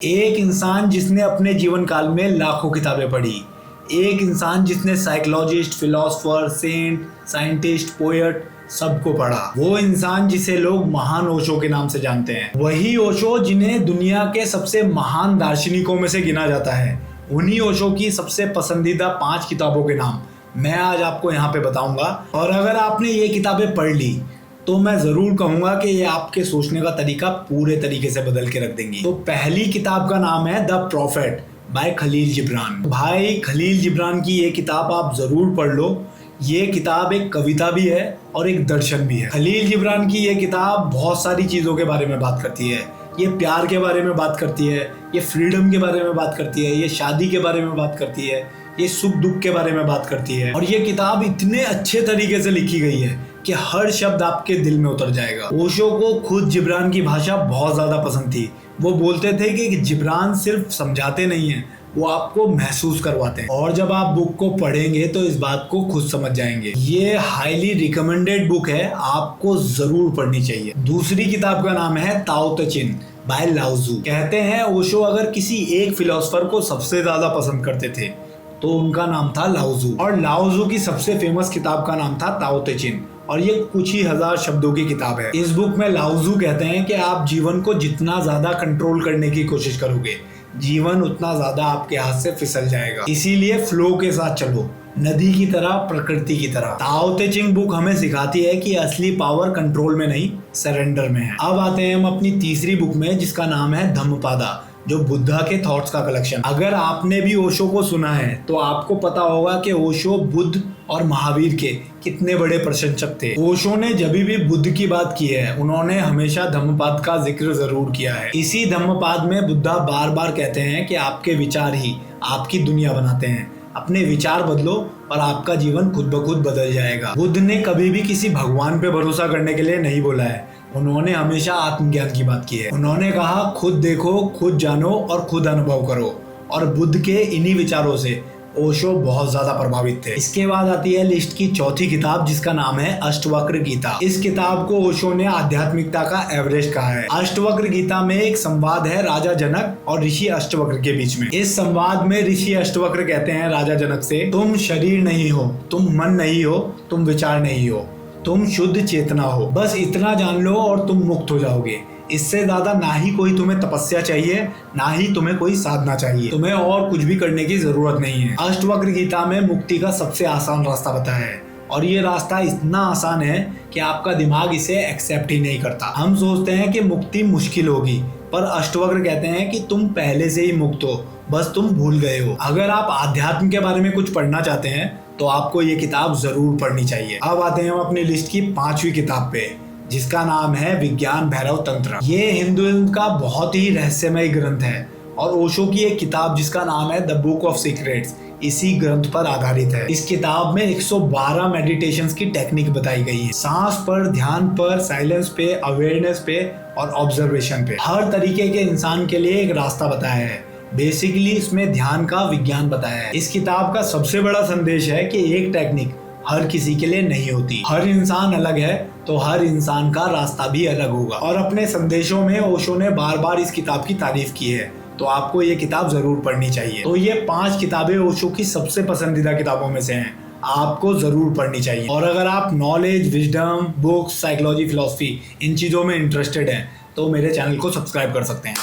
एक इंसान जिसने अपने जीवन काल में लाखों किताबें पढ़ी, एक इंसान जिसने psychologist, philosopher, saint, scientist, poet सबको पढ़ा, वो इंसान जिसे लोग महान ओशो के नाम से जानते हैं। वही ओशो जिन्हें दुनिया के सबसे महान दार्शनिकों में से गिना जाता है। उन्हीं ओशो की सबसे पसंदीदा 5 किताबों के नाम मैं आज आपको यहाँ पे बताऊंगा। और अगर आपने ये किताबें पढ़ ली तो मैं जरूर कहूंगा कि ये आपके सोचने का तरीका पूरे तरीके से बदल के रख देंगी। तो पहली किताब का नाम है the prophet by Khalil Gibran. भाई खलील जिब्रान की ये किताब आप जरूर पढ़ लो। ये किताब एक कविता भी है और एक दर्शन भी है। खलील जिब्रान की ये किताब बहुत सारी चीजों के बारे में बात करती है। ये प्यार के बारे में बात करती है, ये फ्रीडम के बारे में बात करती है, ये शादी के बारे में बात करती है, ये सुख दुख के बारे में बात करती है। और ये किताब इतने अच्छे तरीके से लिखी गई है कि हर शब्द आपके दिल में उतर जाएगा। ओशो को खुद जिब्रान की भाषा बहुत ज्यादा पसंद थी। वो बोलते थे कि जिब्रान सिर्फ समझाते नहीं है, वो आपको महसूस करवाते हैं। और जब आप बुक को पढ़ेंगे तो इस बात को खुद समझ जाएंगे। ये हाईली रिकमेंडेड बुक है, आपको जरूर पढ़नी चाहिए। दूसरी किताब का नाम है ताओ ते चिंग बाय लाओ त्जू। कहते हैं ओशो अगर किसी एक फिलोसोफर को सबसे ज्यादा पसंद करते थे तो उनका नाम था लाओ त्जू। और लाओ त्जू की सबसे फेमस किताब का नाम था ताओ ते चिंग और ये कुछ ही हजार शब्दों की किताब है। इस बुक में लाओ त्जू कहते हैं कि आप जीवन को जितना ज्यादा कंट्रोल करने की कोशिश करोगे, जीवन उतना ज्यादा आपके हाथ से फिसल जाएगा। इसीलिए फ्लो के साथ चलो, नदी की तरह, प्रकृति की तरह। ताओ ते चिंग बुक हमें सिखाती है कि असली पावर कंट्रोल में नहीं, सरेंडर में है। अब आते हैं हम अपनी तीसरी बुक में जिसका नाम है धम्मपादा, जो बुद्धा के थॉट्स का कलेक्शन। अगर आपने भी ओशो को सुना है तो आपको पता होगा कि ओशो बुद्ध और महावीर के कितने बड़े प्रशंसक थे। ओशो ने जब भी बुद्ध की बात की है उन्होंने हमेशा धम्मपाद का जिक्र जरूर किया है। इसी धम्मपाद में बुद्धा बार बार कहते हैं कि आपके विचार ही आपकी दुनिया बनाते हैं। अपने विचार बदलो और आपका जीवन खुद ब खुद बदल जाएगा। बुद्ध ने कभी भी किसी भगवान पे भरोसा करने के लिए नहीं बोला है, उन्होंने हमेशा आत्मज्ञान की बात की है। उन्होंने कहा खुद देखो, खुद जानो और खुद अनुभव करो। और बुद्ध के इन्हीं विचारों से ओशो बहुत ज्यादा प्रभावित थे। इसके बाद आती है लिस्ट की चौथी किताब जिसका नाम है अष्टवक्र गीता। इस किताब को ओशो ने आध्यात्मिकता का एवरेस्ट कहा है। अष्टवक्र गीता में एक संवाद है राजा जनक और ऋषि अष्टवक्र के बीच में। इस संवाद में ऋषि अष्टवक्र कहते हैं राजा जनक से, तुम शरीर नहीं हो, तुम मन नहीं हो, तुम विचार नहीं हो, तुम शुद्ध चेतना हो। बस इतना जान लो और तुम मुक्त हो जाओगे। इससे ज्यादा ना ही कोई तुम्हें तपस्या चाहिए, ना ही तुम्हें कोई साधना चाहिए। तुम्हें और कुछ भी करने की जरूरत नहीं है। अष्टवक्र गीता में मुक्ति का सबसे आसान रास्ता बताया है और ये रास्ता इतना आसान है कि आपका दिमाग इसे एक्सेप्ट ही नहीं करता। हम सोचते हैं कि मुक्ति मुश्किल होगी, पर अष्टवक्र कहते हैं कि तुम पहले से ही मुक्त हो, बस तुम भूल गए हो। अगर आप आध्यात्म के बारे में कुछ पढ़ना चाहते हैं तो आपको ये किताब जरूर पढ़नी चाहिए। अब आते हैं हम अपनी लिस्ट की 5वीं किताब पे जिसका नाम है विज्ञान भैरव तंत्र। ये हिंदुइज्म का बहुत ही रहस्यमय ग्रंथ है और ओशो की एक किताब जिसका नाम है द बुक ऑफ सीक्रेट्स इसी ग्रंथ पर आधारित है। इस किताब में 112 मेडिटेशंस की टेक्निक बताई गई है। सांस पर, ध्यान पर, साइलेंस पे, अवेयरनेस पे और ऑब्जर्वेशन पे। हर तरीके के इंसान के लिए एक रास्ता बताया है। बेसिकली इसमें ध्यान का विज्ञान बताया है। इस किताब का सबसे बड़ा संदेश है कि एक टेक्निक हर किसी के लिए नहीं होती। हर इंसान अलग है तो हर इंसान का रास्ता भी अलग होगा। और अपने संदेशों में ओशो ने बार बार इस किताब की तारीफ की है, तो आपको ये किताब जरूर पढ़नी चाहिए। तो ये 5 किताबें ओशो की सबसे पसंदीदा किताबों में से हैं, आपको जरूर पढ़नी चाहिए। और अगर आप knowledge, wisdom, books, psychology, philosophy इन चीजों में इंटरेस्टेड हैं तो मेरे चैनल को सब्सक्राइब कर सकते हैं।